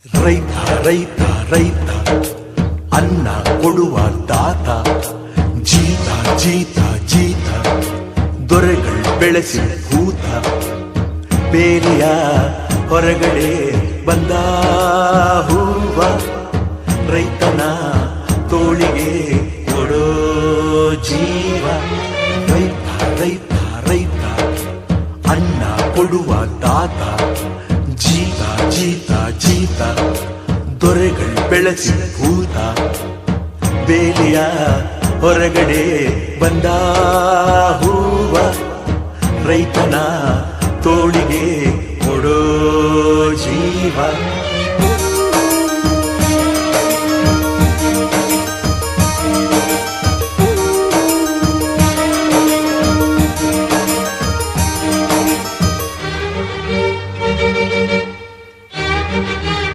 ರೈತ ರೈತ ರೈತ ಅನ್ನ ಕೊಡುವ ದಾತ, ಜೀತ ಜೀತ ಜೀತ ದೊರೆಗಳು ಬೆಳೆಸಿ ಭೂತ, ಬೇಲಿಯ ಹೊರಗಡೆ ಬಂದ ಹೂವ, ರೈತನ ತೋಳಿಗೆ ಕೊಡೋ ಜೀವ. ರೈತ ರೈತ ರೈತ ಅನ್ನ ಕೊಡುವ ದಾತ, ಜೀತ ಜೀತ ಜೀತ ದೊರೆಗಳು ಬೆಳೆಸಿ ಭೂತ, ಬೇಲಿಯ ಹೊರಗಡೆ ಬಂದ ಹೂವ, ರೈತನ ತೋಳಿಗೆ ಕೊಡೋ ಜೀವ.